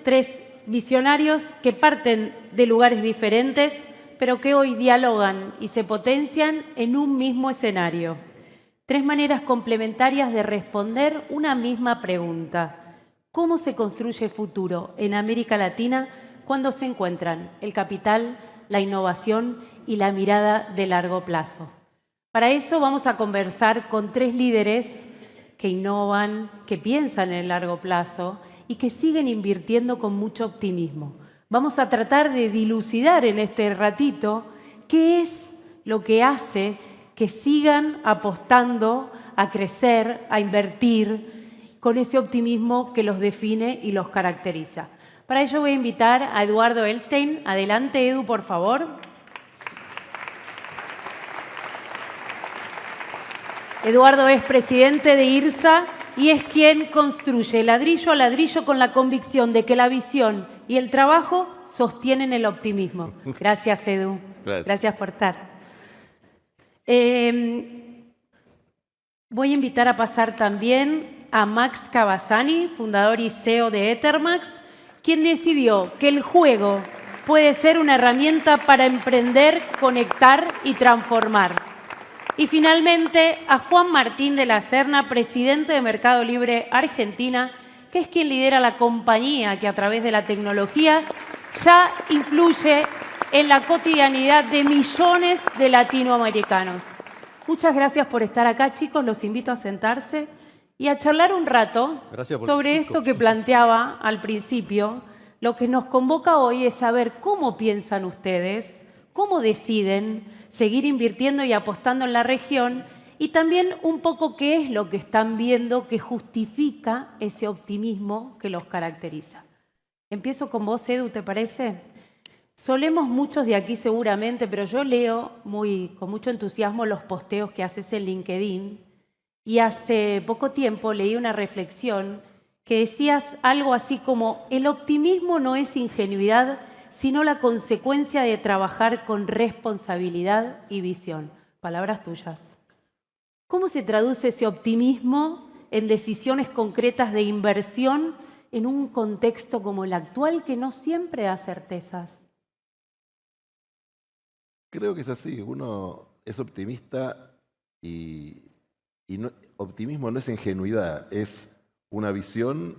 tres visionarios que parten de lugares diferentes, pero que hoy dialogan y se potencian en un mismo escenario. Tres maneras complementarias de responder una misma pregunta. ¿Cómo se construye futuro en América Latina cuando se encuentran el capital, la innovación y la mirada de largo plazo? Para eso vamos a conversar con tres líderes que innovan, que piensan en el largo plazo y que siguen invirtiendo con mucho optimismo. Vamos a tratar de dilucidar en este ratito qué es lo que hace que sigan apostando a crecer, a invertir, con ese optimismo que los define y los caracteriza. Para ello voy a invitar a Eduardo Elstein. Adelante, Edu, por favor. Eduardo es presidente de IRSA y es quien construye ladrillo a ladrillo con la convicción de que la visión y el trabajo sostienen el optimismo. Gracias, Edu. Gracias por estar. Voy a invitar a pasar también a Max Cavazzani, fundador y CEO de Ethermax, quien decidió que el juego puede ser una herramienta para emprender, conectar y transformar. Y finalmente a Juan Martín de la Serna, presidente de Mercado Libre Argentina, que es quien lidera la compañía que a través de la tecnología ya influye en la cotidianidad de millones de latinoamericanos. Muchas gracias por estar acá, chicos. Los invito a sentarse y a charlar un rato sobre esto que planteaba al principio. Lo que nos convoca hoy es saber cómo piensan ustedes, cómo deciden seguir invirtiendo y apostando en la región y también un poco qué es lo que están viendo que justifica ese optimismo que los caracteriza. Empiezo con vos, Edu, ¿te parece? Solemos muchos de aquí seguramente, pero yo leo con mucho entusiasmo los posteos que haces en LinkedIn y hace poco tiempo leí una reflexión que decías algo así como: el optimismo no es ingenuidad, sino la consecuencia de trabajar con responsabilidad y visión. Palabras tuyas. ¿Cómo se traduce ese optimismo en decisiones concretas de inversión en un contexto como el actual que no siempre da certezas? Creo que es así. Uno es optimista y optimismo no es ingenuidad, es una visión,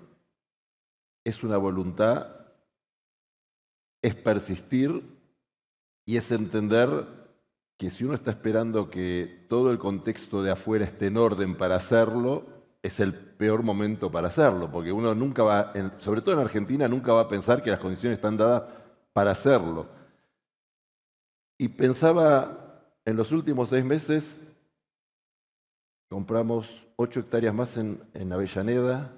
es una voluntad, es persistir y es entender que si uno está esperando que todo el contexto de afuera esté en orden para hacerlo, es el peor momento para hacerlo, porque uno nunca va, sobre todo en Argentina, nunca va a pensar que las condiciones están dadas para hacerlo. Y pensaba, en los últimos 6 meses, compramos 8 hectáreas más en Avellaneda,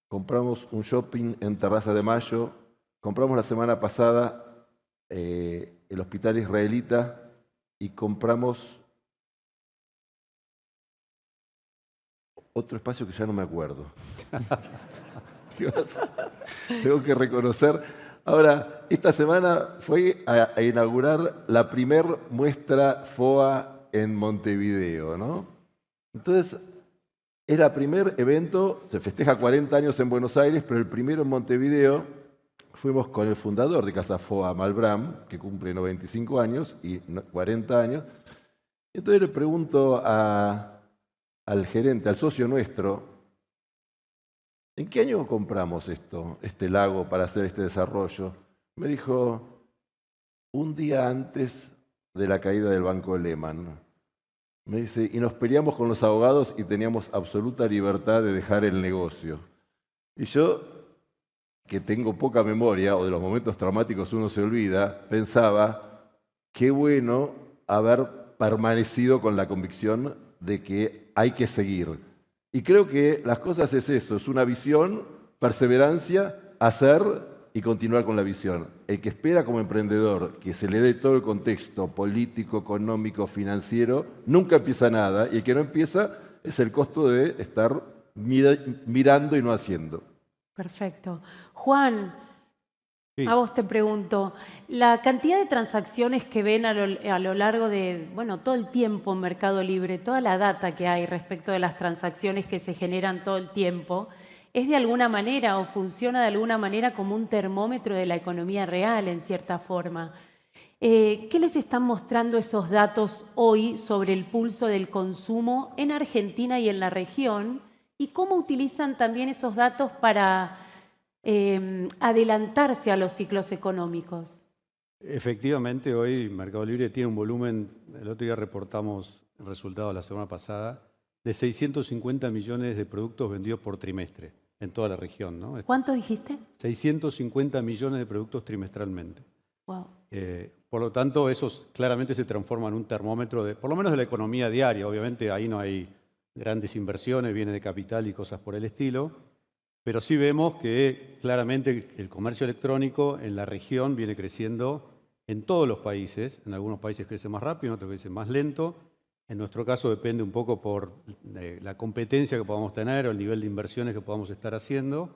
compramos un shopping en Terraza de Mayo, compramos la semana pasada el hospital israelita y compramos otro espacio que ya no me acuerdo. Tengo que reconocer. Ahora, esta semana fue a inaugurar la primer muestra FOA en Montevideo, ¿no? Entonces, era el primer evento, se festeja 40 años en Buenos Aires, pero el primero en Montevideo. Fuimos con el fundador de Casa FOA, Malbram, que cumple 95 años y 40 años. Entonces le pregunto al gerente, al socio nuestro, ¿en qué año compramos este lago para hacer este desarrollo? Me dijo, un día antes de la caída del Banco Lehman. Me dice, y nos peleamos con los abogados y teníamos absoluta libertad de dejar el negocio. Y yo, que tengo poca memoria, o de los momentos traumáticos uno se olvida, pensaba, qué bueno haber permanecido con la convicción de que hay que seguir. Y creo que las cosas es eso, es una visión, perseverancia, hacer y continuar con la visión. El que espera como emprendedor que se le dé todo el contexto político, económico, financiero, nunca empieza nada, y el que no empieza es el costo de estar mirando y no haciendo. Perfecto. Juan, sí. A vos te pregunto, la cantidad de transacciones que ven a lo largo de, todo el tiempo en Mercado Libre, toda la data que hay respecto de las transacciones que se generan todo el tiempo, es de alguna manera o funciona de alguna manera como un termómetro de la economía real, en cierta forma. ¿Qué les están mostrando esos datos hoy sobre el pulso del consumo en Argentina y en la región? ¿Y cómo utilizan también esos datos para adelantarse a los ciclos económicos? Efectivamente, hoy Mercado Libre tiene un volumen, el otro día reportamos el resultado la semana pasada, de 650 millones de productos vendidos por trimestre en toda la región, ¿no? ¿Cuánto dijiste? 650 millones de productos trimestralmente. Wow. Por lo tanto, eso claramente se transforma en un termómetro, por lo menos de la economía diaria. Obviamente ahí no hay grandes inversiones, viene de capital y cosas por el estilo, pero sí vemos que claramente el comercio electrónico en la región viene creciendo en todos los países. En algunos países crece más rápido, en otros países más lento. En nuestro caso depende un poco por la competencia que podamos tener o el nivel de inversiones que podamos estar haciendo.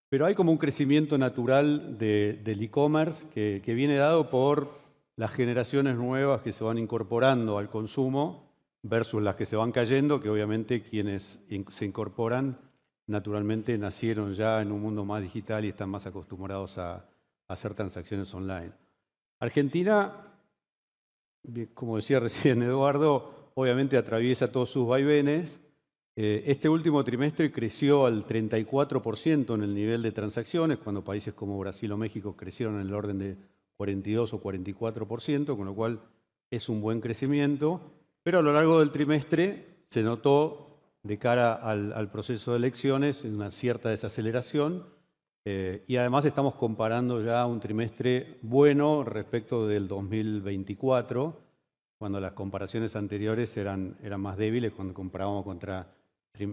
Pero hay como un crecimiento natural del e-commerce que viene dado por las generaciones nuevas que se van incorporando al consumo versus las que se van cayendo, que obviamente quienes se incorporan naturalmente nacieron ya en un mundo más digital y están más acostumbrados a hacer transacciones online. Argentina, como decía recién Eduardo, obviamente atraviesa todos sus vaivenes. Este último trimestre creció al 34% en el nivel de transacciones, cuando países como Brasil o México crecieron en el orden de 42 o 44%, con lo cual es un buen crecimiento. Pero a lo largo del trimestre se notó, de cara al proceso de elecciones, una cierta desaceleración. Y además estamos comparando ya un trimestre bueno respecto del 2024, cuando las comparaciones anteriores eran más débiles, cuando comparábamos contra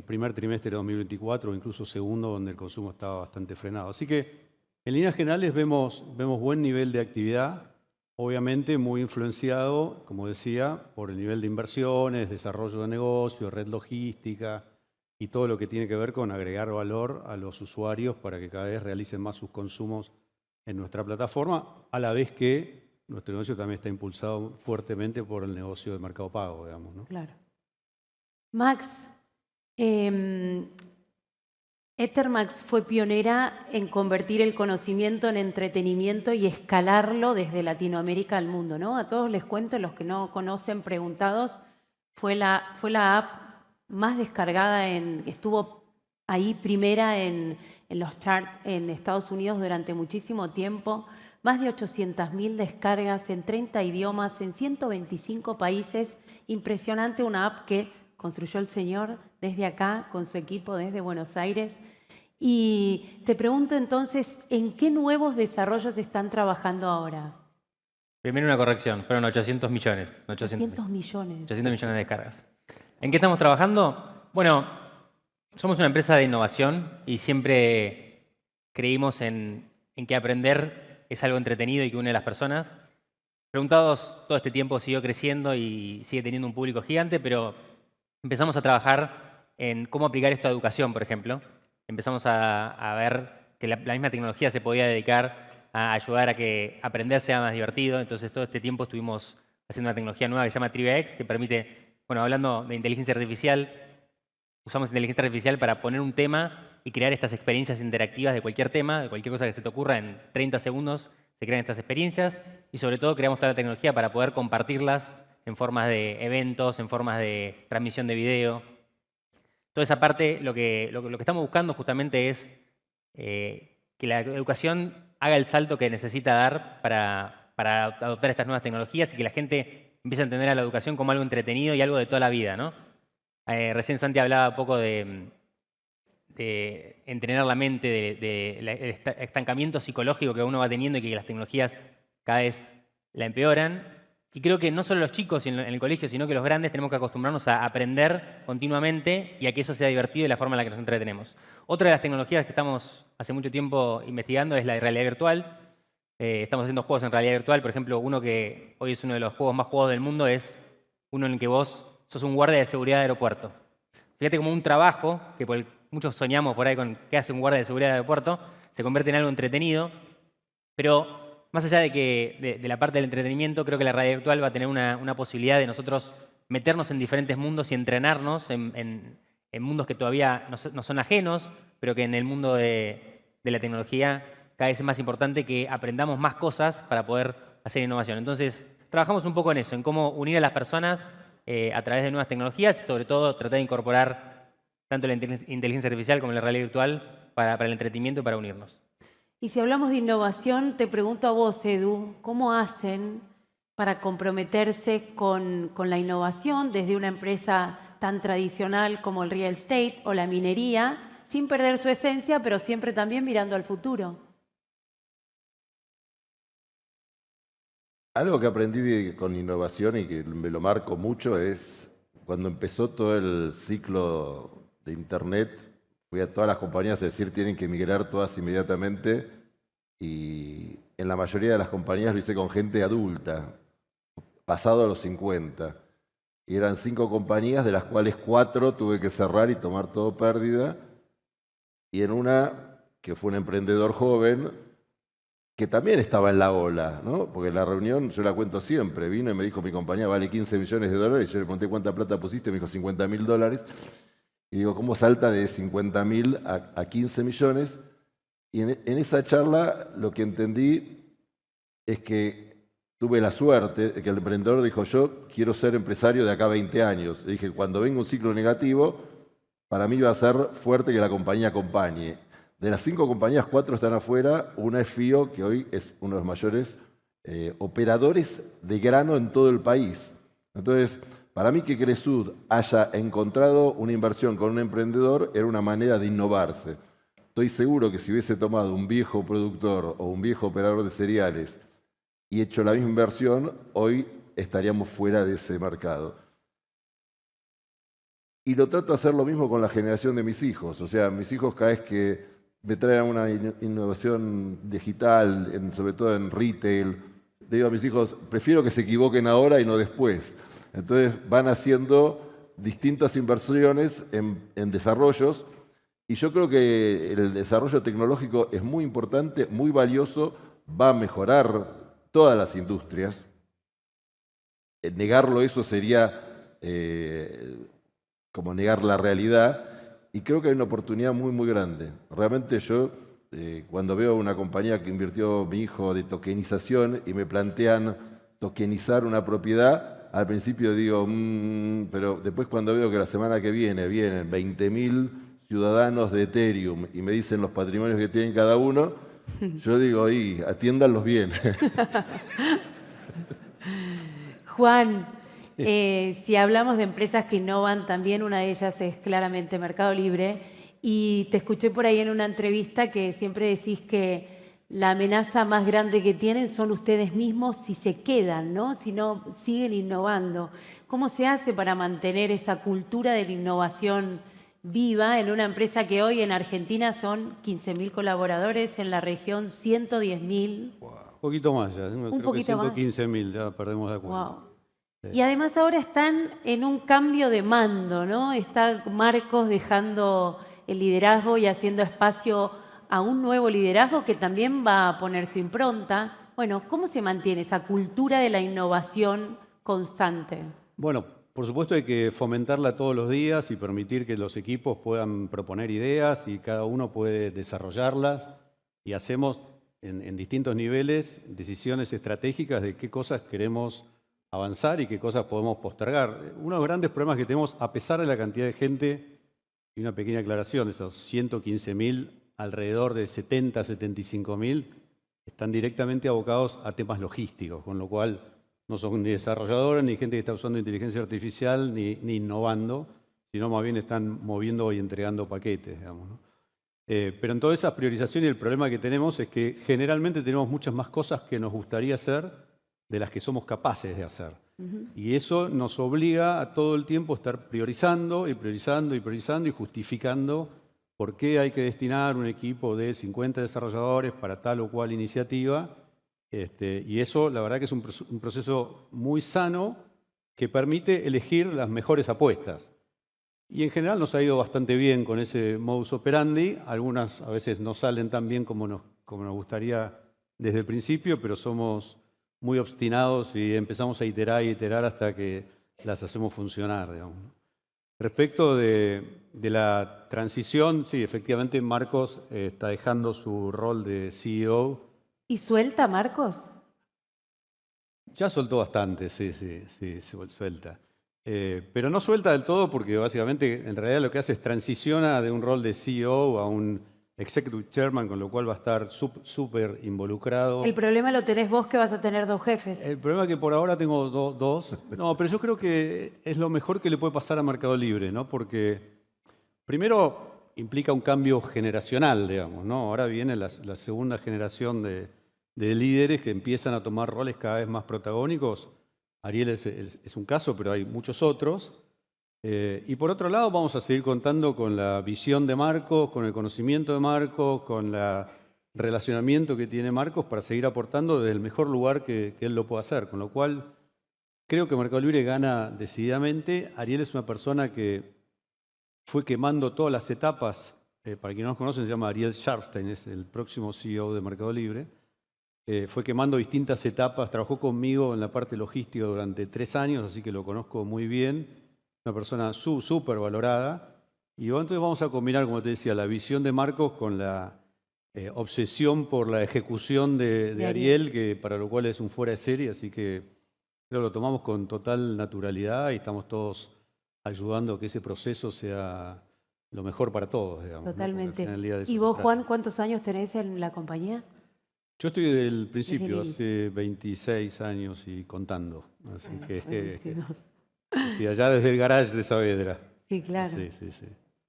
primer trimestre de 2024 o incluso segundo, donde el consumo estaba bastante frenado. Así que en líneas generales vemos buen nivel de actividad, obviamente muy influenciado, como decía, por el nivel de inversiones, desarrollo de negocio, red logística y todo lo que tiene que ver con agregar valor a los usuarios para que cada vez realicen más sus consumos en nuestra plataforma, a la vez que nuestro negocio también está impulsado fuertemente por el negocio de Mercado Pago, digamos, ¿no? Claro. Max, Ethermax fue pionera en convertir el conocimiento en entretenimiento y escalarlo desde Latinoamérica al mundo, ¿no? A todos les cuento, los que no conocen, preguntados, fue la app más descargada, estuvo ahí primera en los charts en Estados Unidos durante muchísimo tiempo, más de 800.000 descargas en 30 idiomas, en 125 países. Impresionante, una app que construyó el señor desde acá, con su equipo desde Buenos Aires. Y te pregunto entonces, ¿en qué nuevos desarrollos están trabajando ahora? Primero una corrección, fueron 800 millones. 800 millones. 800 millones de descargas. ¿En qué estamos trabajando? Bueno, somos una empresa de innovación y siempre creímos en que aprender es algo entretenido y que une a las personas. Preguntados, todo este tiempo siguió creciendo y sigue teniendo un público gigante, pero empezamos a trabajar en cómo aplicar esto a educación, por ejemplo. Empezamos a ver que la misma tecnología se podía dedicar a ayudar a que aprender sea más divertido. Entonces, todo este tiempo estuvimos haciendo una tecnología nueva que se llama TriviaX, que permite, bueno, hablando de inteligencia artificial, usamos inteligencia artificial para poner un tema y crear estas experiencias interactivas de cualquier tema, de cualquier cosa que se te ocurra. En 30 segundos se crean estas experiencias y, sobre todo, creamos toda la tecnología para poder compartirlas en formas de eventos, en formas de transmisión de video. Toda esa parte, lo que estamos buscando justamente es que la educación haga el salto que necesita dar para adoptar estas nuevas tecnologías y que la gente empiece a entender a la educación como algo entretenido y algo de toda la vida, ¿no? Recién Santi hablaba un poco de entrenar la mente, del estancamiento psicológico que uno va teniendo y que las tecnologías cada vez la empeoran. Y creo que no solo los chicos en el colegio, sino que los grandes tenemos que acostumbrarnos a aprender continuamente y a que eso sea divertido y la forma en la que nos entretenemos. Otra de las tecnologías que estamos hace mucho tiempo investigando es la de realidad virtual. Estamos haciendo juegos en realidad virtual. Por ejemplo, uno que hoy es uno de los juegos más jugados del mundo es uno en el que vos sos un guardia de seguridad de aeropuerto. Fíjate como un trabajo, que muchos soñamos por ahí con qué hace un guardia de seguridad de aeropuerto, se convierte en algo entretenido, pero más allá de la parte del entretenimiento, creo que la realidad virtual va a tener una posibilidad de nosotros meternos en diferentes mundos y entrenarnos en en mundos que todavía no son ajenos, pero que en el mundo de la tecnología cada vez es más importante que aprendamos más cosas para poder hacer innovación. Entonces, trabajamos un poco en eso, en cómo unir a las personas a través de nuevas tecnologías y sobre todo tratar de incorporar tanto la inteligencia artificial como la realidad virtual para el entretenimiento y para unirnos. Y si hablamos de innovación, te pregunto a vos, Edu, ¿cómo hacen para comprometerse con la innovación desde una empresa tan tradicional como el real estate o la minería, sin perder su esencia, pero siempre también mirando al futuro? Algo que aprendí con innovación y que me lo marco mucho es cuando empezó todo el ciclo de Internet, fui a todas las compañías a decir tienen que migrar todas inmediatamente y en la mayoría de las compañías lo hice con gente adulta, pasado a los 50. Y eran 5 compañías, de las cuales 4 tuve que cerrar y tomar todo pérdida. Y en una, que fue un emprendedor joven, que también estaba en la ola, ¿no? Porque la reunión, yo la cuento siempre, vino y me dijo, mi compañía vale 15 millones de dólares, yo le pregunté cuánta plata pusiste, me dijo $50.000, y digo, ¿cómo salta de 50.000 a 15 millones? Y en esa charla lo que entendí es que tuve la suerte de que el emprendedor dijo, yo quiero ser empresario de acá a 20 años. Le dije, cuando venga un ciclo negativo, para mí va a ser fuerte que la compañía acompañe. De las 5 compañías, 4 están afuera. Una es FIO, que hoy es uno de los mayores operadores de grano en todo el país. Entonces, para mí que Cresud haya encontrado una inversión con un emprendedor era una manera de innovarse. Estoy seguro que si hubiese tomado un viejo productor o un viejo operador de cereales y hecho la misma inversión, hoy estaríamos fuera de ese mercado. Y lo trato de hacer lo mismo con la generación de mis hijos. O sea, mis hijos cada vez que me traen una innovación digital, sobre todo en retail, le digo a mis hijos, prefiero que se equivoquen ahora y no después. Entonces van haciendo distintas inversiones en desarrollos y yo creo que el desarrollo tecnológico es muy importante, muy valioso, va a mejorar todas las industrias. Negarlo eso sería como negar la realidad y creo que hay una oportunidad muy, muy grande. Realmente yo, cuando veo una compañía que invirtió mi hijo de tokenización y me plantean tokenizar una propiedad, al principio digo, pero después cuando veo que la semana que viene vienen 20.000 ciudadanos de Ethereum y me dicen los patrimonios que tienen cada uno, yo digo, atiéndanlos bien. Juan, si hablamos de empresas que innovan, también una de ellas es claramente Mercado Libre. Y te escuché por ahí en una entrevista que siempre decís que la amenaza más grande que tienen son ustedes mismos si se quedan, ¿no? Si no siguen innovando. ¿Cómo se hace para mantener esa cultura de la innovación viva en una empresa que hoy en Argentina son 15.000 colaboradores, en la región 110.000? Un poquito más ya, Un creo que poquito más. 115.000, ya perdemos la cuenta. Wow. Sí. Y además ahora están en un cambio de mando, ¿no? Está Marcos dejando el liderazgo y haciendo espacio a un nuevo liderazgo que también va a poner su impronta. Bueno, ¿cómo se mantiene esa cultura de la innovación constante? Bueno, por supuesto hay que fomentarla todos los días y permitir que los equipos puedan proponer ideas y cada uno puede desarrollarlas y hacemos en distintos niveles decisiones estratégicas de qué cosas queremos avanzar y qué cosas podemos postergar. Uno de los grandes problemas que tenemos, a pesar de la cantidad de gente, y una pequeña aclaración, esos 115.000, alrededor de 70, 75.000, están directamente abocados a temas logísticos, con lo cual no son ni desarrolladores, ni gente que está usando inteligencia artificial, ni innovando, sino más bien están moviendo y entregando paquetes, digamos, ¿no? Pero en toda esa priorización y el problema que tenemos es que generalmente tenemos muchas más cosas que nos gustaría hacer de las que somos capaces de hacer. Y eso nos obliga a todo el tiempo estar priorizando y priorizando y priorizando y justificando por qué hay que destinar un equipo de 50 desarrolladores para tal o cual iniciativa. Y eso, la verdad que es un proceso muy sano que permite elegir las mejores apuestas. Y en general nos ha ido bastante bien con ese modus operandi. Algunas a veces no salen tan bien como nos gustaría desde el principio, pero somos muy obstinados y empezamos a iterar y iterar hasta que las hacemos funcionar, digamos. Respecto de la transición, sí, efectivamente Marcos está dejando su rol de CEO. ¿Y suelta, Marcos? Ya soltó bastante, sí, suelta. Pero no suelta del todo porque básicamente en realidad lo que hace es transiciona de un rol de CEO a un Executive Chairman, con lo cual va a estar súper involucrado. El problema lo tenés vos, que vas a tener 2 jefes. El problema es que por ahora tengo dos. No, pero yo creo que es lo mejor que le puede pasar a Mercado Libre, ¿no? Porque primero implica un cambio generacional, digamos, ¿no? Ahora viene la segunda generación de líderes que empiezan a tomar roles cada vez más protagónicos. Ariel es un caso, pero hay muchos otros. Y por otro lado, vamos a seguir contando con la visión de Marcos, con el conocimiento de Marcos, con el relacionamiento que tiene Marcos para seguir aportando desde el mejor lugar que él lo pueda hacer. Con lo cual, creo que Mercado Libre gana decididamente. Ariel es una persona que fue quemando todas las etapas. Para quienes no nos conocen, se llama Ariel Scharfstein, es el próximo CEO de Mercado Libre. Fue quemando distintas etapas, trabajó conmigo en la parte logística durante 3 años, así que lo conozco muy bien. Una persona súper valorada. Y entonces vamos a combinar, como te decía, la visión de Marcos con la obsesión por la ejecución de Ariel, que para lo cual es un fuera de serie, así que creo que lo tomamos con total naturalidad y estamos todos ayudando a que ese proceso sea lo mejor para todos, digamos. Totalmente. ¿No? ¿Y vos, Juan, cuántos años tenés en la compañía? Yo estoy desde el principio, hace 26 años y contando. Así que sí, allá desde el garage de Saavedra. Sí, claro. Sí.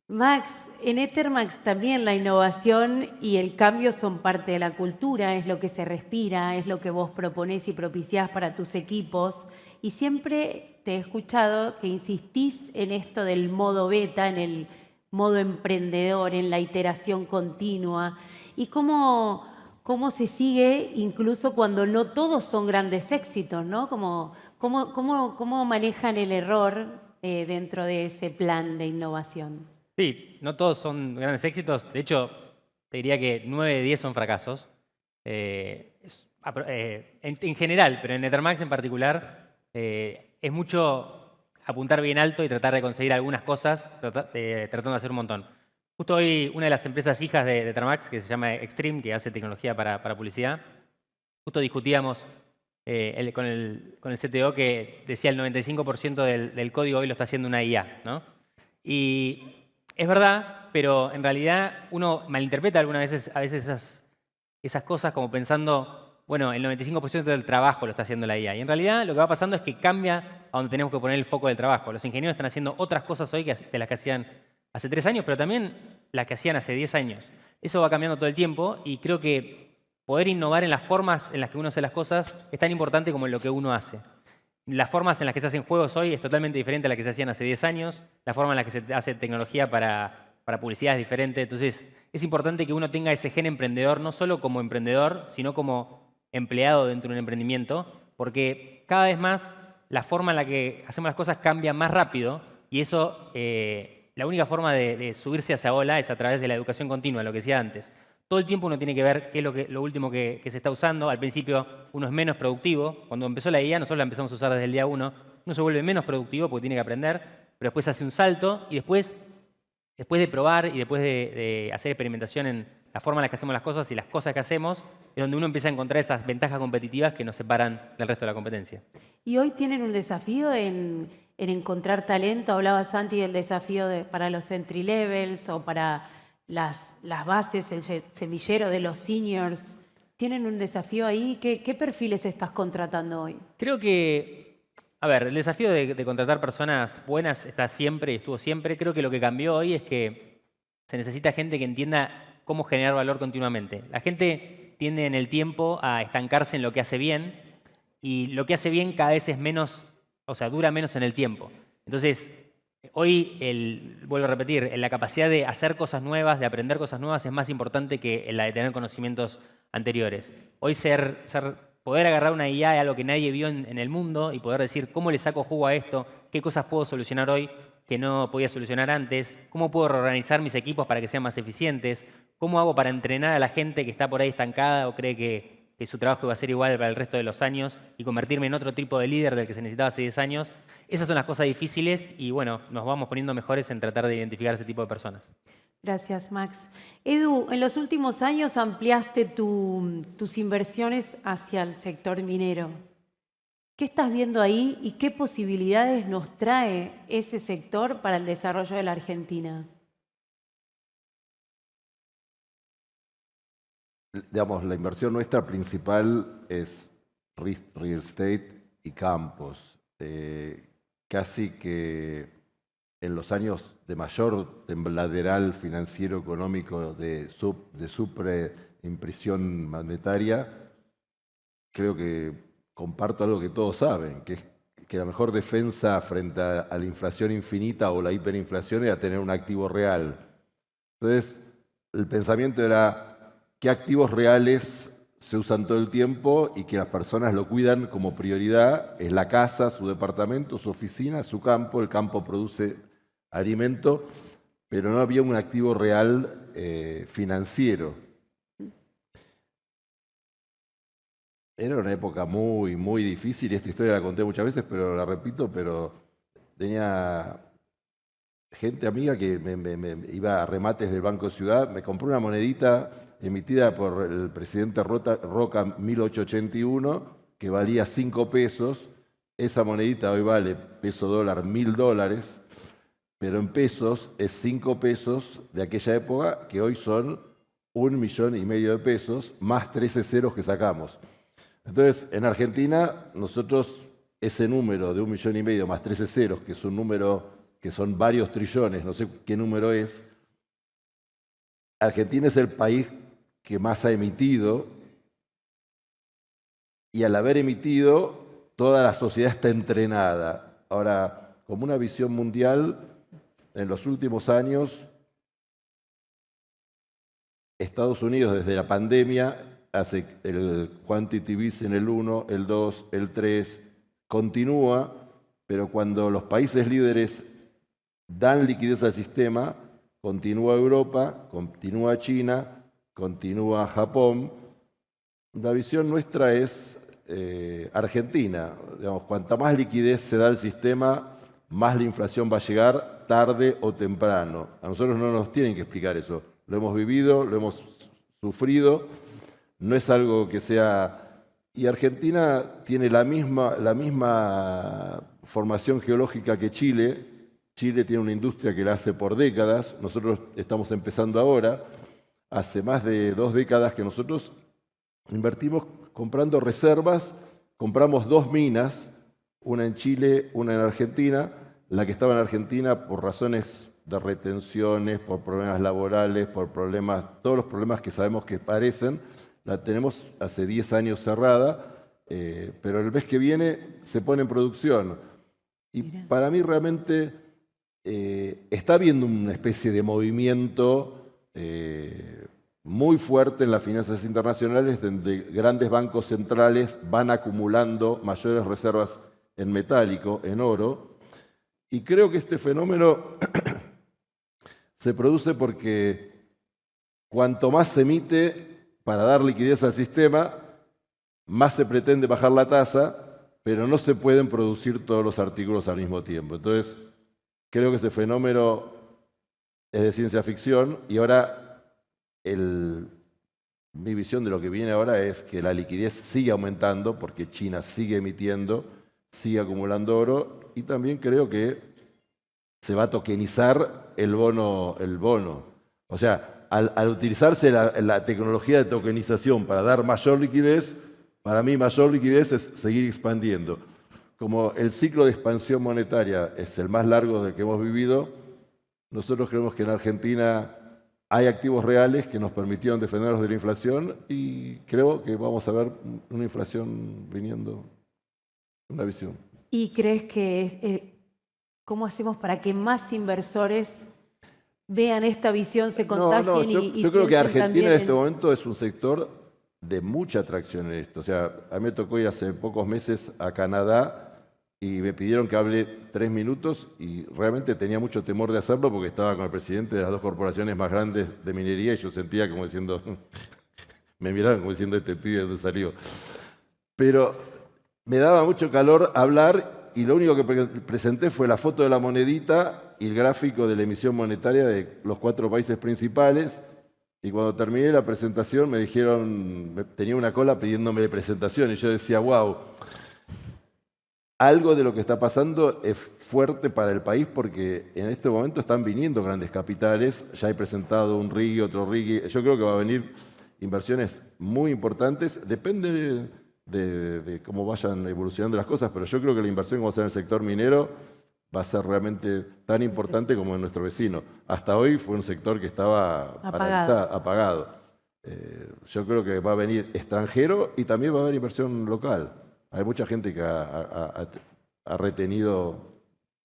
Max, en Ethermax también la innovación y el cambio son parte de la cultura, es lo que se respira, es lo que vos proponés y propiciás para tus equipos. Y siempre te he escuchado que insistís en esto del modo beta, en el modo emprendedor, en la iteración continua. Y cómo se sigue incluso cuando no todos son grandes éxitos, ¿no? ¿Cómo manejan el error dentro de ese plan de innovación? Sí, no todos son grandes éxitos. De hecho, te diría que 9 de 10 son fracasos. En general, pero en Ethermax en particular, es mucho apuntar bien alto y tratar de conseguir algunas cosas, tratando de hacer un montón. Justo hoy, una de las empresas hijas de Ethermax, que se llama Extreme, que hace tecnología para publicidad, justo discutíamos con el CTO que decía el 95% del código hoy lo está haciendo una IA, ¿no? Y es verdad, pero en realidad uno malinterpreta a veces esas cosas como pensando, bueno, el 95% del trabajo lo está haciendo la IA. Y en realidad lo que va pasando es que cambia a donde tenemos que poner el foco del trabajo. Los ingenieros están haciendo otras cosas hoy de las que hacían hace 3 años, pero también las que hacían hace 10 años. Eso va cambiando todo el tiempo y creo que poder innovar en las formas en las que uno hace las cosas es tan importante como en lo que uno hace. Las formas en las que se hacen juegos hoy es totalmente diferente a las que se hacían hace 10 años. La forma en la que se hace tecnología para publicidad es diferente. Entonces, es importante que uno tenga ese gen emprendedor, no solo como emprendedor, sino como empleado dentro de un emprendimiento, porque cada vez más la forma en la que hacemos las cosas cambia más rápido y eso, la única forma de subirse a esa ola es a través de la educación continua, lo que decía antes. Todo el tiempo uno tiene que ver qué es lo último que se está usando. Al principio uno es menos productivo. Cuando empezó la IA, nosotros la empezamos a usar desde el día 1. Uno se vuelve menos productivo porque tiene que aprender, pero después hace un salto y después de probar y después de hacer experimentación en la forma en la que hacemos las cosas y las cosas que hacemos, es donde uno empieza a encontrar esas ventajas competitivas que nos separan del resto de la competencia. Y hoy tienen un desafío en encontrar talento. Hablaba Santi del desafío para los entry levels o para las bases, el semillero de los seniors. ¿Tienen un desafío ahí? ¿Qué perfiles estás contratando hoy? Creo que, el desafío de contratar personas buenas está siempre y estuvo siempre. Creo que lo que cambió hoy es que se necesita gente que entienda cómo generar valor continuamente. La gente tiende en el tiempo a estancarse en lo que hace bien y lo que hace bien cada vez es menos, dura menos en el tiempo. Entonces, hoy, vuelvo a repetir, la capacidad de hacer cosas nuevas, de aprender cosas nuevas es más importante que la de tener conocimientos anteriores. Hoy poder agarrar una IA es algo que nadie vio en el mundo y poder decir cómo le saco jugo a esto, qué cosas puedo solucionar hoy que no podía solucionar antes, cómo puedo reorganizar mis equipos para que sean más eficientes, cómo hago para entrenar a la gente que está por ahí estancada o cree que que su trabajo iba a ser igual para el resto de los años y convertirme en otro tipo de líder del que se necesitaba hace 10 años. Esas son las cosas difíciles y bueno, nos vamos poniendo mejores en tratar de identificar ese tipo de personas. Gracias, Max. Edu, en los últimos años ampliaste tus inversiones hacia el sector minero. ¿Qué estás viendo ahí y qué posibilidades nos trae ese sector para el desarrollo de la Argentina? Digamos, la inversión nuestra principal es real estate y campos. Casi que en los años de mayor tembladeral financiero económico de superimpresión monetaria, creo que comparto algo que todos saben, que es que la mejor defensa frente a la inflación infinita o la hiperinflación era tener un activo real. Entonces, el pensamiento era qué activos reales se usan todo el tiempo y que las personas lo cuidan como prioridad. Es la casa, su departamento, su oficina, su campo. El campo produce alimento, pero no había un activo real financiero. Era una época muy, muy difícil, y esta historia la conté muchas veces, pero la repito, pero tenía gente amiga que me iba a remates del Banco Ciudad, me compró una monedita emitida por el presidente Roca 1881, que valía 5 pesos. Esa monedita hoy vale peso dólar $1000, pero en pesos es 5 pesos de aquella época, que hoy son 1,5 millones de pesos, más 13 ceros que sacamos. Entonces, en Argentina, nosotros ese número de 1,5 millones más 13 ceros, que es un número que son varios trillones, no sé qué número es, Argentina es el país que más ha emitido, y al haber emitido, toda la sociedad está entrenada. Ahora, como una visión mundial, en los últimos años, Estados Unidos desde la pandemia hace el quantitative easing, el 1, el 2, el 3, continúa, pero cuando los países líderes dan liquidez al sistema, continúa Europa, continúa China, continúa Japón. La visión nuestra es Argentina. Digamos, cuanta más liquidez se da al sistema, más la inflación va a llegar tarde o temprano. A nosotros no nos tienen que explicar eso. Lo hemos vivido, lo hemos sufrido. No es algo que sea... Y Argentina tiene la misma formación geológica que Chile. Chile tiene una industria que la hace por décadas. Nosotros estamos empezando ahora. Hace más de 2 décadas que nosotros invertimos comprando reservas. Compramos 2 minas, una en Chile, una en Argentina. La que estaba en Argentina, por razones de retenciones, por problemas laborales, por problemas, todos los problemas que sabemos que parecen, la tenemos hace 10 años cerrada, pero el mes que viene se pone en producción. Y para mí realmente está habiendo una especie de movimiento muy fuerte en las finanzas internacionales, donde grandes bancos centrales van acumulando mayores reservas en metálico, en oro. Y creo que este fenómeno se produce porque cuanto más se emite para dar liquidez al sistema, más se pretende bajar la tasa, pero no se pueden producir todos los artículos al mismo tiempo. Entonces, creo que ese fenómeno es de ciencia ficción, y ahora mi visión de lo que viene ahora es que la liquidez sigue aumentando porque China sigue emitiendo, sigue acumulando oro, y también creo que se va a tokenizar el bono. O sea, al utilizarse la tecnología de tokenización para dar mayor liquidez, para mí mayor liquidez es seguir expandiendo. Como el ciclo de expansión monetaria es el más largo del que hemos vivido, nosotros creemos que en Argentina hay activos reales que nos permitieron defendernos de la inflación, y creo que vamos a ver una inflación viniendo, una visión. ¿Y crees que cómo hacemos para que más inversores vean esta visión, se contagien? Yo creo que Argentina en este momento es un sector de mucha atracción en esto. O sea, a mí me tocó ir hace pocos meses a Canadá y me pidieron que hable 3 minutos, y realmente tenía mucho temor de hacerlo porque estaba con el presidente de las 2 corporaciones más grandes de minería, y yo sentía como diciendo, Me miraban como diciendo, este pibe, ¿dónde salió? Pero me daba mucho calor hablar y lo único que presenté fue la foto de la monedita y el gráfico de la emisión monetaria de los 4 países principales. Y cuando terminé la presentación me dijeron, tenía una cola pidiéndome presentación y yo decía, wow, algo de lo que está pasando es fuerte para el país porque en este momento están viniendo grandes capitales, ya he presentado un RIGI, otro RIGI, yo creo que va a venir inversiones muy importantes, depende de cómo vayan evolucionando las cosas, pero yo creo que la inversión que va a hacer en el sector minero va a ser realmente tan importante como en nuestro vecino. Hasta hoy fue un sector que estaba apagado. Yo creo que va a venir extranjero y también va a haber inversión local. Hay mucha gente que ha retenido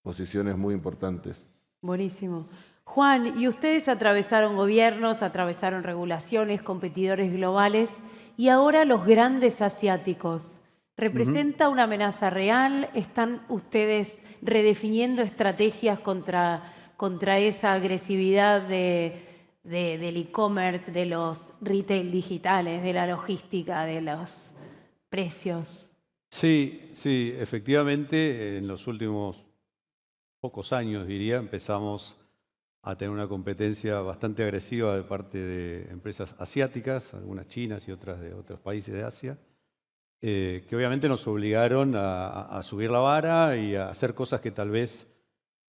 posiciones muy importantes. Buenísimo. Juan, y ustedes atravesaron gobiernos, atravesaron regulaciones, competidores globales y ahora los grandes asiáticos. ¿Representa una amenaza real? ¿Están ustedes redefiniendo estrategias contra esa agresividad del e-commerce, de los retail digitales, de la logística, de los precios? Sí, sí, efectivamente, en los últimos pocos años, diría, empezamos a tener una competencia bastante agresiva de parte de empresas asiáticas, algunas chinas y otras de otros países de Asia, que obviamente nos obligaron a subir la vara y a hacer cosas que tal vez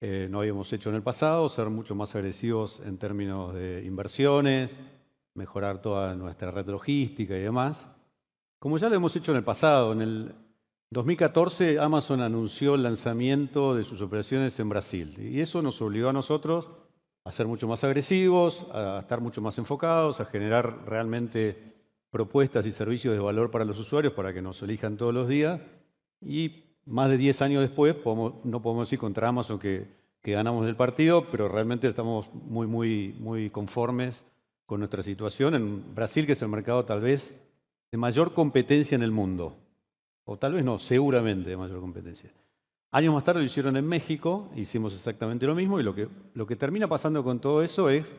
no habíamos hecho en el pasado, ser mucho más agresivos en términos de inversiones, mejorar toda nuestra red logística y demás. Como ya lo hemos hecho en el pasado, en el 2014 Amazon anunció el lanzamiento de sus operaciones en Brasil y eso nos obligó a nosotros a ser mucho más agresivos, a estar mucho más enfocados, a generar realmente propuestas y servicios de valor para los usuarios para que nos elijan todos los días. Y más de 10 años después, no podemos decir contra Amazon que ganamos el partido, pero realmente estamos muy conformes con nuestra situación en Brasil, que es el mercado tal vez de mayor competencia en el mundo. O tal vez no, seguramente de mayor competencia. Años más tarde lo hicieron en México, hicimos exactamente lo mismo y lo que termina pasando con todo eso es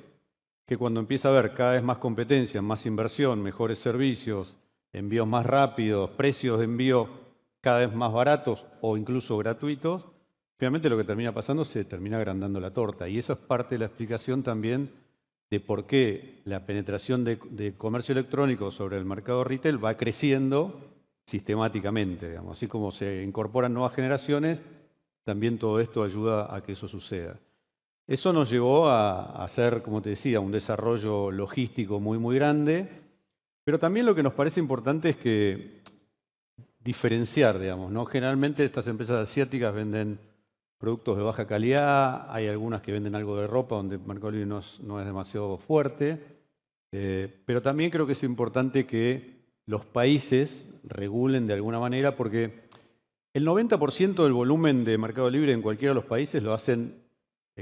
que cuando empieza a haber cada vez más competencia, más inversión, mejores servicios, envíos más rápidos, precios de envío cada vez más baratos o incluso gratuitos, finalmente lo que termina pasando se termina agrandando la torta. Y eso es parte de la explicación también de por qué la penetración de comercio electrónico sobre el mercado retail va creciendo sistemáticamente, digamos. Así como se incorporan nuevas generaciones, también todo esto ayuda a que eso suceda. Eso nos llevó a hacer, como te decía, un desarrollo logístico muy grande, pero también lo que nos parece importante es que diferenciar, digamos, ¿no? Generalmente estas empresas asiáticas venden productos de baja calidad, hay algunas que venden algo de ropa donde Mercado Libre no es demasiado fuerte, pero también creo que es importante que los países regulen de alguna manera porque el 90% del volumen de Mercado Libre en cualquiera de los países lo hacen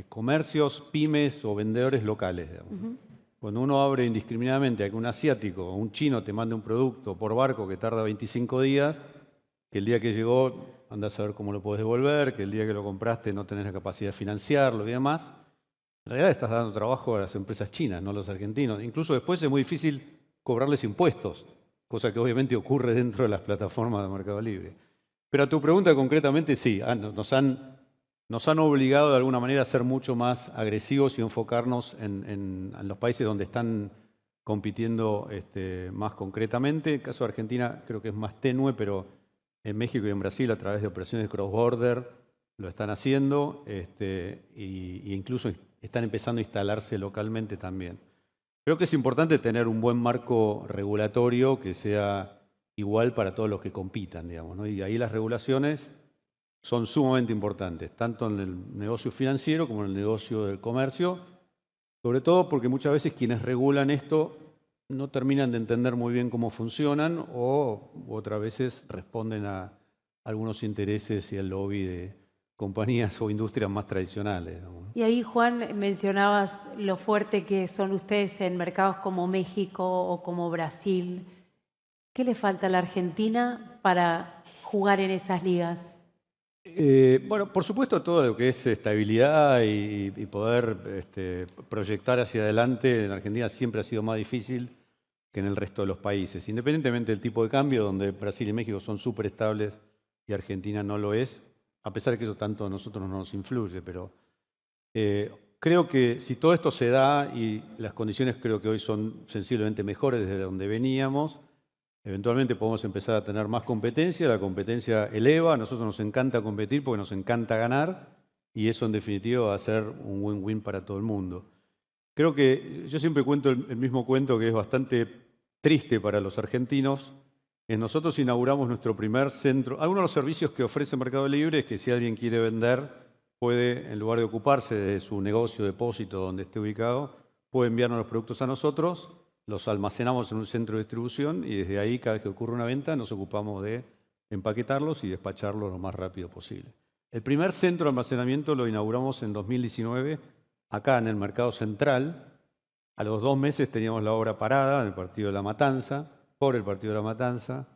comercios, pymes o vendedores locales. Digamos. Cuando uno abre indiscriminadamente a que un asiático o un chino te mande un producto por barco que tarda 25 días, que el día que llegó andás a ver cómo lo podés devolver, que el día que lo compraste no tenés la capacidad de financiarlo y demás, en realidad estás dando trabajo a las empresas chinas, no a los argentinos. Incluso después es muy difícil cobrarles impuestos, cosa que obviamente ocurre dentro de las plataformas de Mercado Libre. Pero a tu pregunta concretamente, sí, nos han obligado de alguna manera a ser mucho más agresivos y enfocarnos en los países donde están compitiendo más concretamente. En el caso de Argentina creo que es más tenue, pero en México y en Brasil a través de operaciones de cross-border lo están haciendo y incluso están empezando a instalarse localmente también. Creo que es importante tener un buen marco regulatorio que sea igual para todos los que compitan, digamos, ¿no? Y ahí las regulaciones son sumamente importantes, tanto en el negocio financiero como en el negocio del comercio, sobre todo porque muchas veces quienes regulan esto no terminan de entender muy bien cómo funcionan o otras veces responden a algunos intereses y al lobby de compañías o industrias más tradicionales, ¿no? Y ahí, Juan, mencionabas lo fuerte que son ustedes en mercados como México o como Brasil. ¿Qué le falta a la Argentina para jugar en esas ligas? Bueno, por supuesto todo lo que es estabilidad y poder proyectar hacia adelante en Argentina siempre ha sido más difícil que en el resto de los países, independientemente del tipo de cambio, donde Brasil y México son súper estables y Argentina no lo es, a pesar de que eso tanto a nosotros no nos influye, pero creo que si todo esto se da y las condiciones creo que hoy son sensiblemente mejores desde donde veníamos, eventualmente podemos empezar a tener más competencia, la competencia eleva, a nosotros nos encanta competir porque nos encanta ganar y eso en definitiva va a ser un win-win para todo el mundo. Creo que yo siempre cuento el mismo cuento que es bastante triste para los argentinos. Nosotros inauguramos nuestro primer centro. Algunos de los servicios que ofrece Mercado Libre es que si alguien quiere vender, puede, en lugar de ocuparse de su negocio, depósito, donde esté ubicado, puede enviarnos los productos a nosotros, los almacenamos en un centro de distribución y desde ahí, cada vez que ocurre una venta, nos ocupamos de empaquetarlos y despacharlos lo más rápido posible. El primer centro de almacenamiento lo inauguramos en 2019, acá en el Mercado Central. A los 2 meses teníamos la obra parada en el Partido de la Matanza, por el Partido de la Matanza.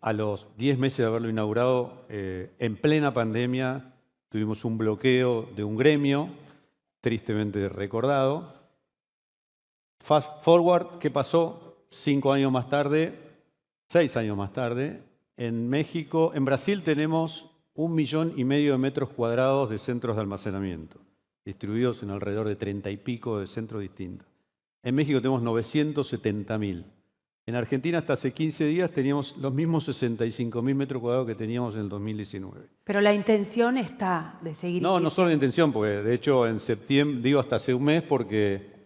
A los 10 meses de haberlo inaugurado, en plena pandemia, tuvimos un bloqueo de un gremio, tristemente recordado. Fast forward, ¿qué pasó? 5 años más tarde, 6 años más tarde, en México, en Brasil tenemos 1,5 millones de metros cuadrados de centros de almacenamiento, distribuidos en alrededor de 30 y pico de centros distintos. En México tenemos 970.000. En Argentina hasta hace 15 días teníamos los mismos 65.000 metros cuadrados que teníamos en el 2019. Pero la intención está de seguir. No solo la intención, porque de hecho en septiembre, digo hasta hace un mes, porque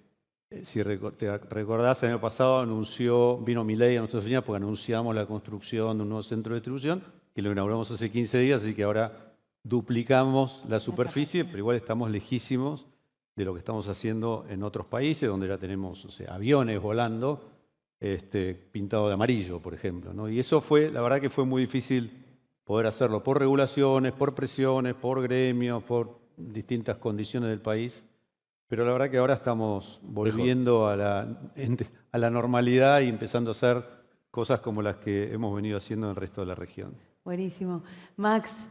si te recordás, el año pasado vino Milei a nuestras oficinas porque anunciamos la construcción de un nuevo centro de distribución, que lo inauguramos hace 15 días, así que ahora duplicamos la superficie, pero igual estamos lejísimos de lo que estamos haciendo en otros países, donde ya tenemos aviones volando, pintado de amarillo, por ejemplo, ¿no? Y eso la verdad que fue muy difícil poder hacerlo por regulaciones, por presiones, por gremios, por distintas condiciones del país. Pero la verdad que ahora estamos volviendo a la normalidad y empezando a hacer cosas como las que hemos venido haciendo en el resto de la región. Buenísimo. Max,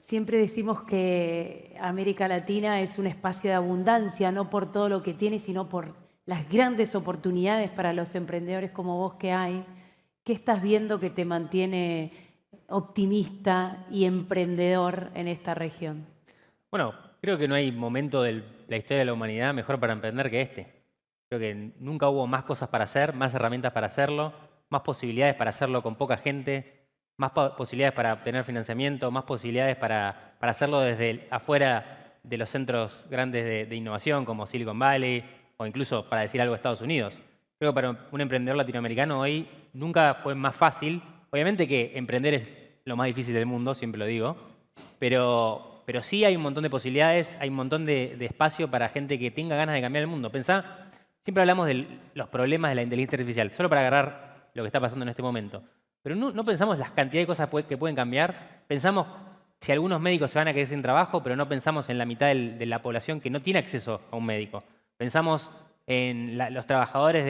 siempre decimos que América Latina es un espacio de abundancia, no por todo lo que tiene, sino por las grandes oportunidades para los emprendedores como vos que hay. ¿Qué estás viendo que te mantiene optimista y emprendedor en esta región? Bueno, creo que no hay momento de la historia de la humanidad mejor para emprender que este. Creo que nunca hubo más cosas para hacer, más herramientas para hacerlo, más posibilidades para hacerlo con poca gente, más posibilidades para obtener financiamiento, más posibilidades para hacerlo desde afuera de los centros grandes de innovación como Silicon Valley o incluso, para decir algo, Estados Unidos. Creo que para un emprendedor latinoamericano hoy nunca fue más fácil. Obviamente que emprender es lo más difícil del mundo, siempre lo digo, pero sí hay un montón de posibilidades, hay un montón de espacio para gente que tenga ganas de cambiar el mundo. Pensá, siempre hablamos de los problemas de la inteligencia artificial, solo para agarrar lo que está pasando en este momento. Pero no pensamos las cantidades de cosas que pueden cambiar. Pensamos si algunos médicos se van a quedar sin trabajo, pero no pensamos en la mitad de la población que no tiene acceso a un médico. Pensamos en los trabajadores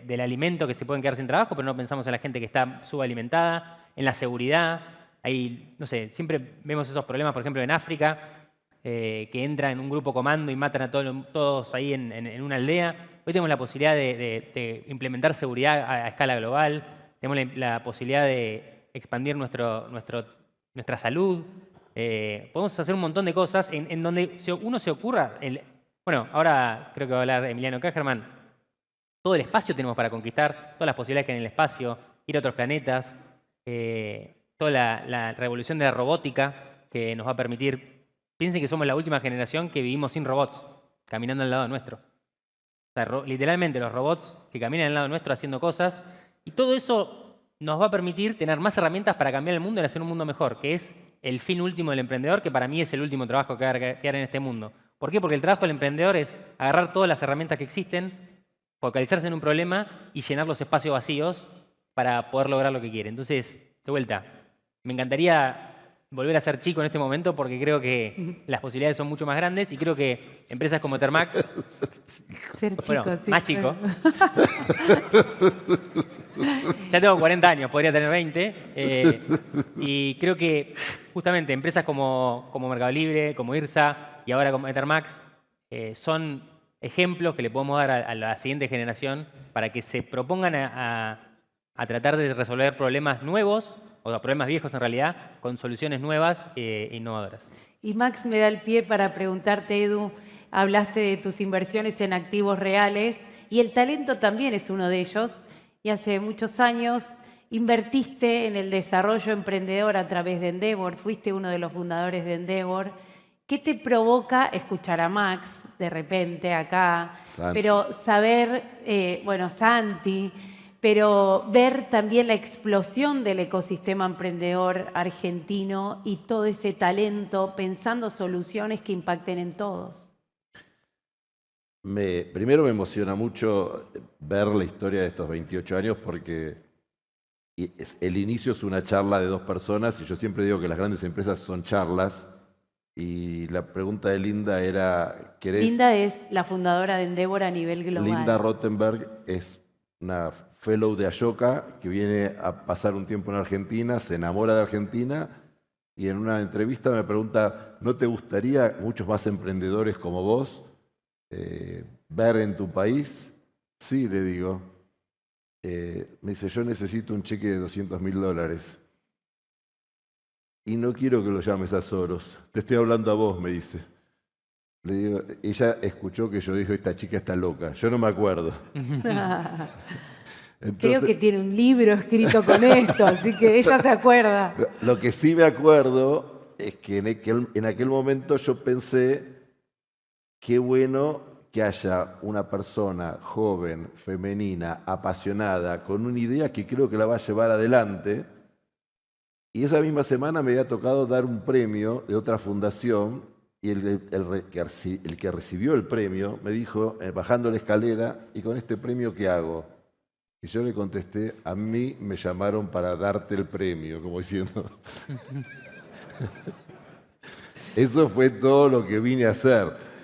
del alimento que se pueden quedar sin trabajo, pero no pensamos en la gente que está subalimentada, en la seguridad. Ahí, no sé, siempre vemos esos problemas, por ejemplo, en África, que entra en un grupo comando y matan a todos ahí en una aldea. Hoy tenemos la posibilidad de implementar seguridad a escala global, tenemos la posibilidad de expandir nuestra salud. Podemos hacer un montón de cosas en donde uno se ocurra. Bueno, ahora creo que va a hablar Emiliano Cajerman. Todo el espacio tenemos para conquistar, todas las posibilidades que hay en el espacio, ir a otros planetas, toda la revolución de la robótica que nos va a permitir. Piensen que somos la última generación que vivimos sin robots, caminando al lado nuestro. O sea, literalmente los robots que caminan al lado nuestro haciendo cosas. Y todo eso nos va a permitir tener más herramientas para cambiar el mundo y hacer un mundo mejor, que es el fin último del emprendedor, que para mí es el último trabajo que hay en este mundo. ¿Por qué? Porque el trabajo del emprendedor es agarrar todas las herramientas que existen, focalizarse en un problema y llenar los espacios vacíos para poder lograr lo que quiere. Entonces, de vuelta, me encantaría volver a ser chico en este momento porque creo que las posibilidades son mucho más grandes y creo que empresas como Ethermax... Ser chico, bueno, sí. más chico. Ya tengo 40 años, podría tener 20. Y creo que justamente empresas como Mercado Libre, como IRSA y ahora como Ethermax son ejemplos que le podemos dar a la siguiente generación para que se propongan a tratar de resolver problemas nuevos, o sea, problemas viejos en realidad, con soluciones nuevas e innovadoras. Y Max me da el pie para preguntarte, Edu, hablaste de tus inversiones en activos reales y el talento también es uno de ellos. Y hace muchos años invertiste en el desarrollo emprendedor a través de Endeavor, fuiste uno de los fundadores de Endeavor. ¿Qué te provoca escuchar a Max de repente acá? Santi. Pero saber, Santi, pero ver también la explosión del ecosistema emprendedor argentino y todo ese talento pensando soluciones que impacten en todos. Primero me emociona mucho ver la historia de estos 28 años porque el inicio es una charla de dos personas y yo siempre digo que las grandes empresas son charlas y la pregunta de Linda era... Linda es la fundadora de Endeavor a nivel global. Linda Rottenberg es una fellow de Ashoka que viene a pasar un tiempo en Argentina, se enamora de Argentina y en una entrevista me pregunta, ¿no te gustaría muchos más emprendedores como vos ver en tu país? Sí, le digo. Me dice, yo necesito un cheque de $200.000 y no quiero que lo llames a Soros, te estoy hablando a vos, me dice. Le digo, ella escuchó que yo dije, esta chica está loca, yo no me acuerdo. Entonces, creo que tiene un libro escrito con esto, así que ella se acuerda. Lo que sí me acuerdo es que en aquel momento yo pensé, qué bueno que haya una persona joven, femenina, apasionada, con una idea que creo que la va a llevar adelante. Y esa misma semana me había tocado dar un premio de otra fundación y el que recibió el premio me dijo, bajando la escalera, ¿y con este premio qué hago? Y yo le contesté, a mí me llamaron para darte el premio, como diciendo. Eso fue todo lo que vine a hacer.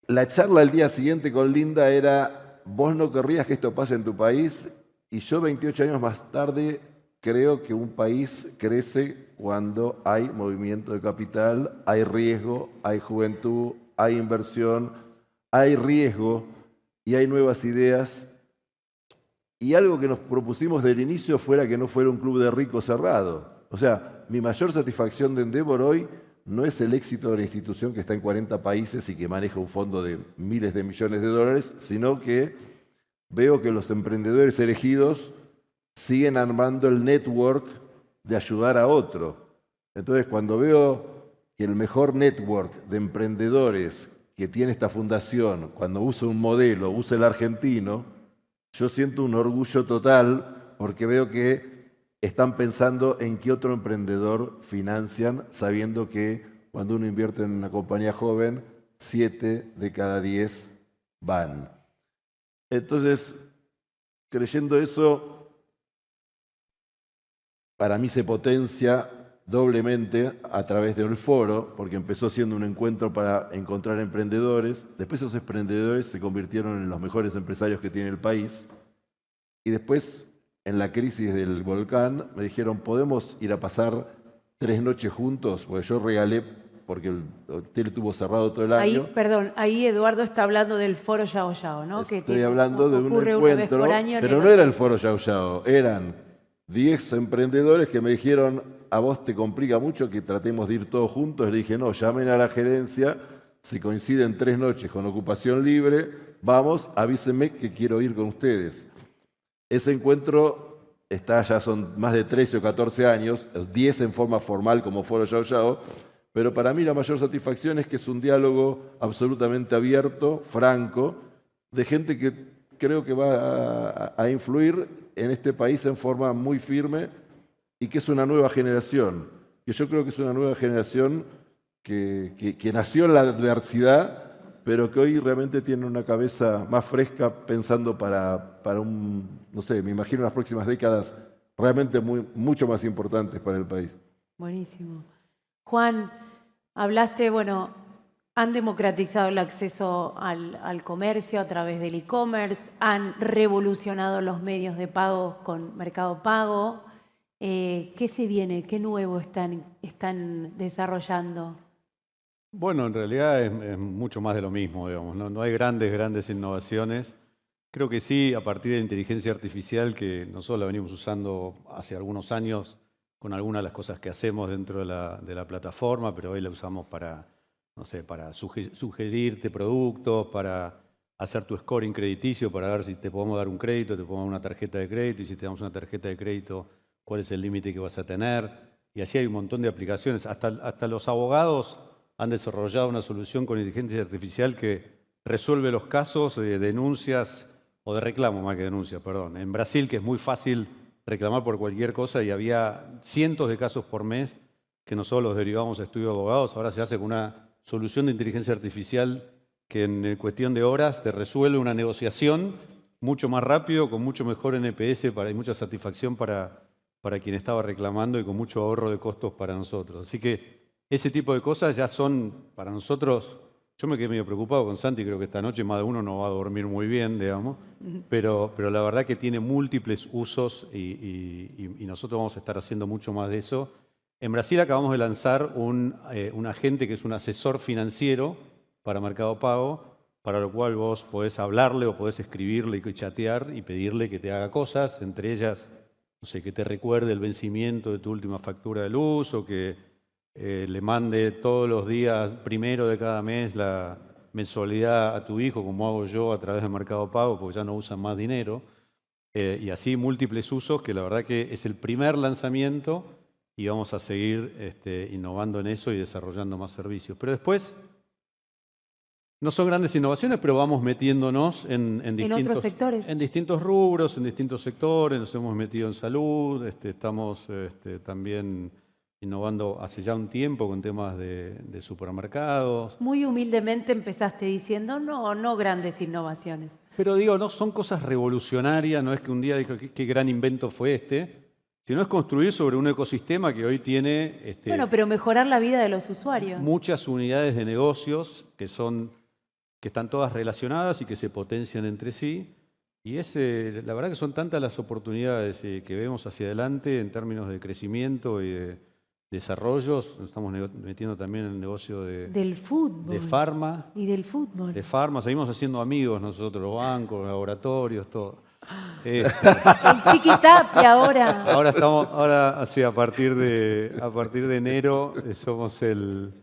La charla al día siguiente con Linda era, vos no querrías que esto pase en tu país, y yo 28 años más tarde creo que un país crece cuando hay movimiento de capital, hay riesgo, hay juventud, hay inversión, hay riesgo y hay nuevas ideas. Y algo que nos propusimos del inicio fuera que no fuera un club de ricos cerrado. O sea, mi mayor satisfacción de Endeavor hoy no es el éxito de la institución que está en 40 países y que maneja un fondo de miles de millones de dólares, sino que veo que los emprendedores elegidos siguen armando el network de ayudar a otro. Entonces, cuando veo que el mejor network de emprendedores que tiene esta fundación, cuando usa un modelo, usa el argentino, yo siento un orgullo total porque veo que están pensando en qué otro emprendedor financian, sabiendo que cuando uno invierte en una compañía joven, 7 de cada 10 van. Entonces, creyendo eso, para mí se potencia doblemente a través del foro, porque empezó siendo un encuentro para encontrar emprendedores. Después esos emprendedores se convirtieron en los mejores empresarios que tiene el país. Y después, en la crisis del volcán, me dijeron, ¿podemos ir a pasar 3 noches juntos? Porque yo regalé, porque el hotel estuvo cerrado todo el año. Ahí Eduardo está hablando del foro Yao Yao, ¿no? Estoy hablando de un ocurre encuentro, una vez por año pero no era el foro Yao Yao, eran 10 emprendedores que me dijeron, a vos te complica mucho que tratemos de ir todos juntos. Le dije, no, llamen a la gerencia, si coinciden 3 noches con ocupación libre, vamos, avísenme que quiero ir con ustedes. Ese encuentro ya son más de 13 o 14 años, 10 en forma formal como Foro Yao Yao, pero para mí la mayor satisfacción es que es un diálogo absolutamente abierto, franco, de gente que creo que va a influir en este país en forma muy firme y que es una nueva generación, que yo creo que es una nueva generación que nació en la adversidad, pero que hoy realmente tiene una cabeza más fresca pensando para no sé, me imagino las próximas décadas realmente mucho más importantes para el país. Buenísimo. Juan, hablaste, han democratizado el acceso al comercio a través del e-commerce, han revolucionado los medios de pago con Mercado Pago. ¿Qué se viene? ¿Qué nuevo están desarrollando? Bueno, en realidad es mucho más de lo mismo, digamos. No hay grandes innovaciones. Creo que sí, a partir de la inteligencia artificial, que nosotros la venimos usando hace algunos años con algunas de las cosas que hacemos dentro de la plataforma, pero hoy la usamos para, no sé, para sugerirte productos, para hacer tu scoring crediticio, para ver si te podemos dar un crédito, te podemos dar una tarjeta de crédito, y si te damos una tarjeta de crédito, cuál es el límite que vas a tener. Y así hay un montón de aplicaciones. Hasta los abogados han desarrollado una solución con inteligencia artificial que resuelve los casos de denuncias o de reclamo, más que denuncias, perdón. En Brasil, que es muy fácil reclamar por cualquier cosa y había cientos de casos por mes que nosotros los derivamos a estudio de abogados, ahora se hace con una solución de inteligencia artificial que en cuestión de horas te resuelve una negociación mucho más rápido, con mucho mejor NPS y mucha satisfacción para quien estaba reclamando y con mucho ahorro de costos para nosotros. Así que ese tipo de cosas ya son para nosotros. Yo me quedé medio preocupado con Santi, creo que esta noche más de uno no va a dormir muy bien, digamos, pero la verdad que tiene múltiples usos y nosotros vamos a estar haciendo mucho más de eso. En Brasil acabamos de lanzar un agente que es un asesor financiero para Mercado Pago, para lo cual vos podés hablarle o podés escribirle y chatear y pedirle que te haga cosas, entre ellas, no sé, que te recuerde el vencimiento de tu última factura de luz o que le mande todos los días, primero de cada mes, la mensualidad a tu hijo, como hago yo a través de Mercado Pago, porque ya no usan más dinero. Y así múltiples usos, que la verdad que es el primer lanzamiento y vamos a seguir innovando en eso y desarrollando más servicios. Pero después, no son grandes innovaciones, pero vamos metiéndonos en otros sectores. En distintos rubros, en distintos sectores. Nos hemos metido en salud, estamos también innovando hace ya un tiempo con temas de supermercados. Muy humildemente empezaste diciendo, no grandes innovaciones. Pero digo, no son cosas revolucionarias, no es que un día dijo qué gran invento fue sino es construir sobre un ecosistema que hoy tiene bueno, pero mejorar la vida de los usuarios. Muchas unidades de negocios que están todas relacionadas y que se potencian entre sí. Y la verdad que son tantas las oportunidades que vemos hacia adelante en términos de crecimiento y de desarrollos. Nos estamos metiendo también en el negocio del fútbol. De farma. Y del fútbol. De farma. Seguimos haciendo amigos nosotros, los bancos, los laboratorios, todo. El Chiquitapia ahora. Ahora sí, a partir de enero somos el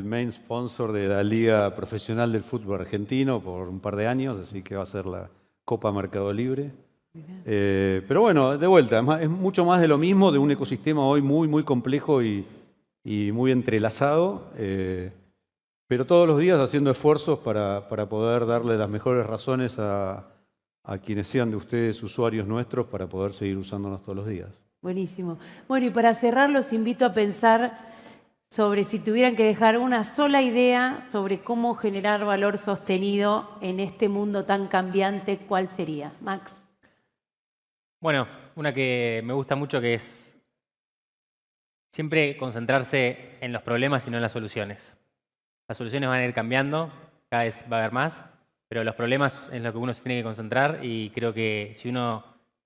main sponsor de la Liga Profesional del Fútbol Argentino por un par de años, así que va a ser la Copa Mercado Libre. Pero bueno, de vuelta, es mucho más de lo mismo, de un ecosistema hoy muy, muy complejo y muy entrelazado, pero todos los días haciendo esfuerzos para poder darle las mejores razones a quienes sean de ustedes usuarios nuestros para poder seguir usándonos todos los días. Buenísimo. Bueno, y para cerrar los invito a pensar sobre si tuvieran que dejar una sola idea sobre cómo generar valor sostenido en este mundo tan cambiante, ¿cuál sería? Max. Bueno, una que me gusta mucho, que es siempre concentrarse en los problemas y no en las soluciones. Las soluciones van a ir cambiando, cada vez va a haber más, pero los problemas es lo que uno se tiene que concentrar, y creo que si uno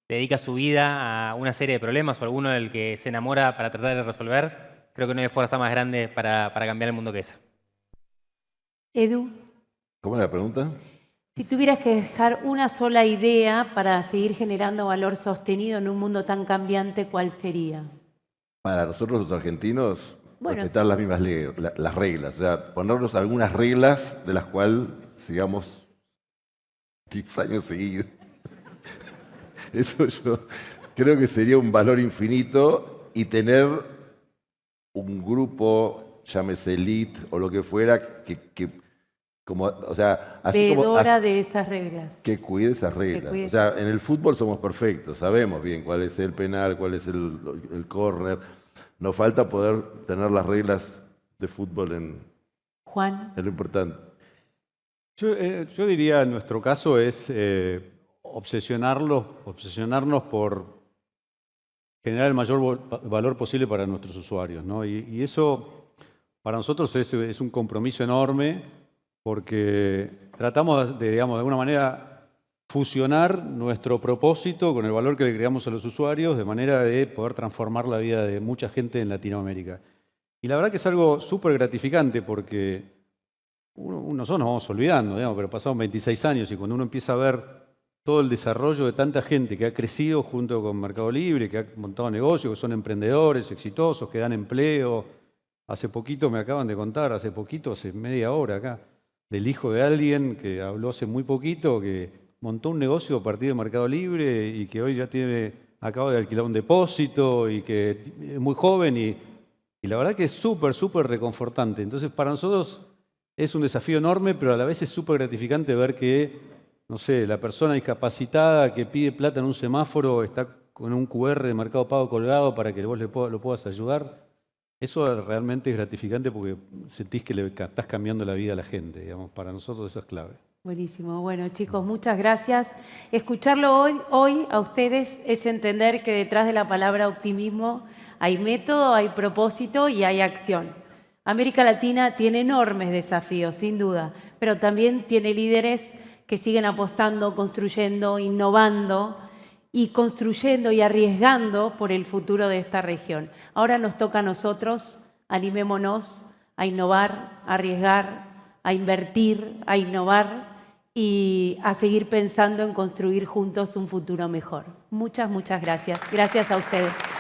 dedica su vida a una serie de problemas o alguno del que se enamora para tratar de resolver, creo que no hay fuerza más grande para cambiar el mundo que esa. Edu. ¿Cómo es la pregunta? Si tuvieras que dejar una sola idea para seguir generando valor sostenido en un mundo tan cambiante, ¿cuál sería? Para nosotros los argentinos, bueno, respetar sí, las mismas las reglas, o sea, ponernos algunas reglas de las cuales sigamos 10 años seguidos. Eso yo creo que sería un valor infinito, y tener un grupo, llámese elite o lo que fuera, como, o sea, así veedora de esas reglas. Que cuide esas reglas. O sea, en el fútbol somos perfectos, sabemos bien cuál es el penal, cuál es el córner. Nos falta poder tener las reglas de fútbol Juan. Es lo importante. Yo diría, en nuestro caso, es obsesionarnos por generar el mayor valor posible para nuestros usuarios, ¿no? Y eso para nosotros es un compromiso enorme, porque tratamos de alguna manera fusionar nuestro propósito con el valor que le creamos a los usuarios, de manera de poder transformar la vida de mucha gente en Latinoamérica. Y la verdad que es algo súper gratificante porque nosotros nos vamos olvidando, digamos, pero pasaron 26 años y cuando uno empieza a ver todo el desarrollo de tanta gente que ha crecido junto con Mercado Libre, que ha montado negocios, que son emprendedores exitosos, que dan empleo. Hace poquito me acaban de contar, hace media hora acá, del hijo de alguien que habló hace muy poquito, que montó un negocio a partir de Mercado Libre y que hoy ya acaba de alquilar un depósito y que es muy joven y la verdad que es súper, súper reconfortante. Entonces para nosotros es un desafío enorme, pero a la vez es súper gratificante ver que, no sé, la persona discapacitada que pide plata en un semáforo está con un QR de Mercado Pago colgado para que vos lo puedas ayudar. Eso realmente es gratificante porque sentís que le estás cambiando la vida a la gente, digamos. Para nosotros eso es clave. Buenísimo. Bueno, chicos, muchas gracias. Escucharlo hoy a ustedes es entender que detrás de la palabra optimismo hay método, hay propósito y hay acción. América Latina tiene enormes desafíos, sin duda, pero también tiene líderes que siguen apostando, construyendo, innovando y construyendo y arriesgando por el futuro de esta región. Ahora nos toca a nosotros, animémonos a innovar, a arriesgar, a invertir, a innovar y a seguir pensando en construir juntos un futuro mejor. Muchas, muchas gracias. Gracias a ustedes.